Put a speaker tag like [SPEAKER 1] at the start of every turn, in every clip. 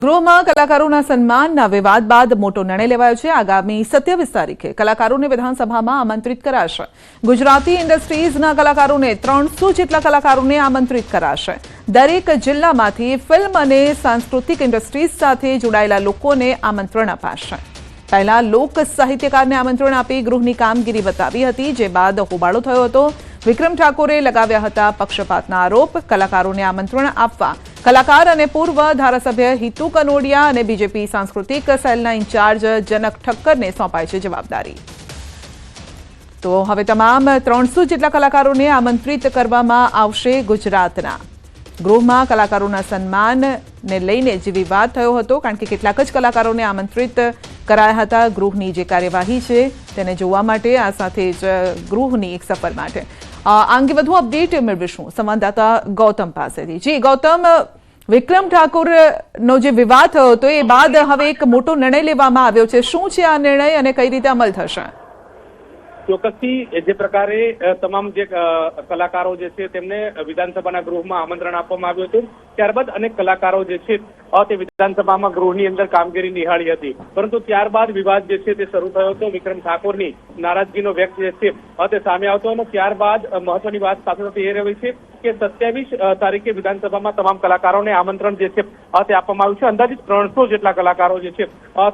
[SPEAKER 1] ગૃહમાં કલાકારોના સન્માનના વિવાદ બાદ મોટો નિર્ણય લેવાયો છે। આગામી 27 તારીખે કલાકારોને વિધાનસભામાં આમંત્રિત કરાશે। ગુજરાતી ઇન્ડસ્ટ્રીઝના કલાકારોને 300 જેટલા કલાકારોને આમંત્રિત કરાશે। દરેક જિલ્લામાંથી ફિલ્મ અને સાંસ્કૃતિક ઇન્ડસ્ટ્રીઝ સાથે જોડાયેલા લોકોને આમંત્રણ અપાશે। પહેલા લોક સાહિત્યકારને આમંત્રણ આપી ગૃહની કામગીરી બતાવી હતી, જે બાદ હોબાળો થયો હતો। વિક્રમ ઠાકોરે લગાવ્યા હતા પક્ષપાતના આરોપ। કલાકારોને આમંત્રણ આપવા કલાકાર અને પૂર્વ ધારાસભ્ય હિતુ કનોડિયા અને બીજેપી સાંસ્કૃતિક સેલના ઇન્ચાર્જ જનક ઠક્કરને સોંપાઈ છે જવાબદારી। તો હવે તમામ 300 જેટલા કલાકારોને આમંત્રિત કરવામાં આવશે। ગુજરાતના ગૃહમાં કલાકારોના સન્માનને લઈને જે વિવાદ થયો હતો, કારણ કે કેટલાક જ કલાકારોને આમંત્રિત કરાયા હતા। ગૃહની જે કાર્યવાહી છે તેને જોવા માટે આ સાથે જ ગૃહની એક સફર માટે આ અંગે વધુ અપડેટ મેળવીશું સંવાદદાતા ગૌતમ પાસેથી। જી ગૌતમ, વિક્રમ ઠાકોરનો જે વિવાદ થયો હતો એ બાદ હવે એક મોટો નિર્ણય લેવામાં આવ્યો છે। શું છે આ નિર્ણય અને કઈ રીતે અમલ થશે?
[SPEAKER 2] ચોક્કસથી જે પ્રકારે તમામ જે કલાકારો જે છે તેમને વિધાનસભાના ગૃહમાં આમંત્રણ આપવામાં આવ્યું હતું, ત્યારબાદ અનેક કલાકારો જે છે તે વિધાનસભામાં ગૃહની અંદર કામગીરી નિહાળી હતી, પરંતુ ત્યારબાદ વિવાદ જે છે તે શરૂ થયો હતો। વિક્રમ ઠાકોરની નારાજગીનો વ્યક્ત જે છે તે સામે આવતો અને ત્યારબાદ મહત્વની વાત સાથે સાથે એ રહી છે કે 27 તારીખે વિધાનસભામાં તમામ કલાકારોને આમંત્રણ જે છે તે આપવામાં આવ્યું છે। અંદાજિત 300 જેટલા કલાકારો જે છે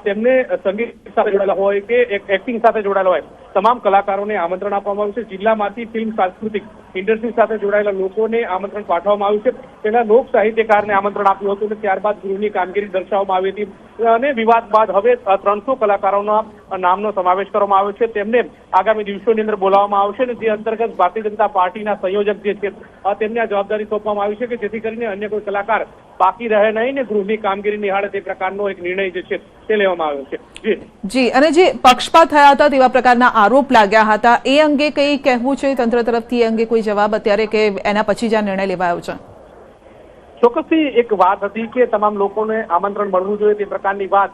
[SPEAKER 2] તેમને સંગીત સાથે જોડાયેલા હોય કે એક્ટિંગ સાથે જોડાયેલા હોય, તમામ કલાકારોને આમંત્રણ આપવામાં આવ્યું છે। જિલ્લામાંથી ફિલ્મ સાંસ્કૃતિક ઇન્ડસ્ટ્રી સાથે જોડાયેલા લોકોને આમંત્રણ પાઠવવામાં આવ્યું છે। પહેલા લોક સાહિત્યકારને આમંત્રણ આપ્યું હતું અને ત્યારબાદ ગૃહની કામગીરી દર્શાવવામાં આવી હતી અને વિવાદ બાદ હવે 300 કલાકારોના નામનો સમાવેશ કરવામાં આવ્યો છે। તેમને આગામી દિવસોની અંદર બોલાવવામાં આવશે અને જે અંતર્ગત ભારતીય જનતા પાર્ટીના સંયોજક જે છે તેમને આ જવાબદારી સોંપવામાં આવી છે કે જેથી કરીને અન્ય કોઈ કલાકાર બાકી રહે નહીં ને ગૃહની કામગીરી નિહાળે તે પ્રકારનો એક નિર્ણય જે છે તે લેવામાં આવ્યો છે।
[SPEAKER 1] જી, અને જે પક્ષપાત થયા હતા તેવા પ્રકારના આરોપ લાગ્યા હતા, એ અંગે કઈ કહેવું છે તંત્ર તરફથી? એ અંગે કોઈ જવાબ અત્યારે કે એના પછી જ આ નિર્ણય લેવાયો છે?
[SPEAKER 2] ચોક્કસથી એક વાત હતી કે તમામ લોકોને આમંત્રણ મળવું જોઈએ તે પ્રકારની વાત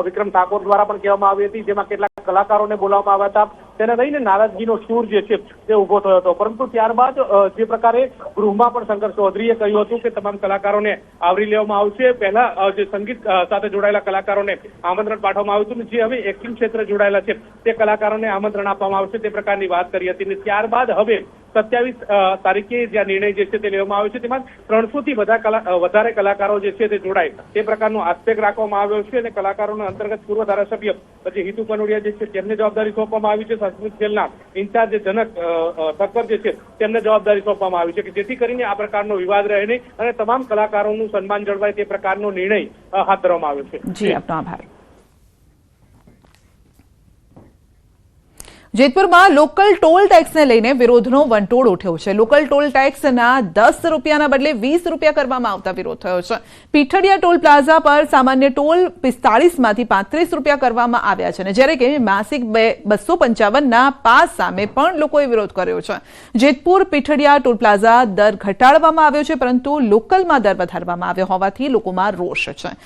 [SPEAKER 2] વિક્રમ ઠાકોર દ્વારા પણ કહેવામાં આવી હતી, જેમાં કેટલાક કલાકારોને બોલાવવામાં આવ્યા હતા। તેને લઈને નારાજગીનો સૂર જે છે તે ઉભો થયો હતો, પરંતુ ત્યારબાદ જે પ્રકારે ગૃહમાં પણ શંકર ચૌધરીએ કહ્યું હતું કે તમામ કલાકારોને આવરી લેવામાં આવશે। પહેલા જે સંગીત સાથે જોડાયેલા કલાકારોને આમંત્રણ પાઠવવામાં આવ્યું હતું, જે હવે એક્ટિંગ ક્ષેત્રે જોડાયેલા છે તે કલાકારોને આમંત્રણ આપવામાં આવશે તે પ્રકારની વાત કરી હતી। અને ત્યારબાદ હવે 27 તારીખે જે નિર્ણય જે છે તે લેવામાં આવ્યો છે, તેમાં 300 થી વધારે કલાકારો જે છે તે જોડાય તે પ્રકારનો આસ્પેક્ટ રાખવામાં આવ્યો છે અને કલાકારોના અંતર્ગત પૂર્વ ધારાસભ્ય પછી હિતુ કનોડિયા જે છે તેમને જવાબદારી સોંપવામાં આવી છે। સાંસ્કૃતિક સેલના ઇન્ચાર્જ જનક ઠક્કર જે છે તેમને જવાબદારી સોંપવામાં આવી છે કે જેથી કરીને આ પ્રકારનો વિવાદ રહે નહીં અને તમામ કલાકારોનું સન્માન જળવાય તે પ્રકારનો નિર્ણય હાથ ધરવામાં આવ્યો છે।
[SPEAKER 1] જી, આપનો આભાર। જેતપુરમાં લોકલ ટોલ ટેક્સને લઈને વિરોધનો વંટોળ ઉઠ્યો છે। લોકલ ટોલ ટેક્સના 10 રૂપિયાના બદલે 20 રૂપિયા કરવામાં આવતા વિરોધ થયો છે। પીઠડિયા ટોલ પ્લાઝા પર સામાન્ય ટોલ 45 માંથી 35 રૂપિયા કરવામાં આવ્યા છે, જ્યારે કે માસિક 255ના પાસ સામે પણ લોકોએ વિરોધ કર્યો છે। જેતપુર પીઠડિયા ટોલ પ્લાઝા દર ઘટાડવામાં આવ્યો છે, પરંતુ લોકલમાં દર વધારવામાં આવ્યો હોવાથી લોકોમાં રોષ છે।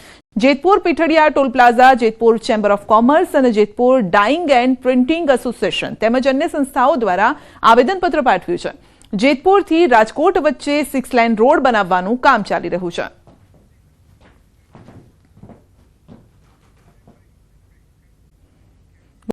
[SPEAKER 1] Jetpur Pithadiya toll plaza Jetpur chamber of commerce અને Jetpur dyeing and printing association તેમજ અન્ય સંસ્થાઓ દ્વારા આવેદનપત્ર પાઠવ્યું છે। જેતપુરથી રાજકોટ વચ્ચે 6 લાઇન રોડ બનાવવાનું કામ ચાલી રહ્યું છે।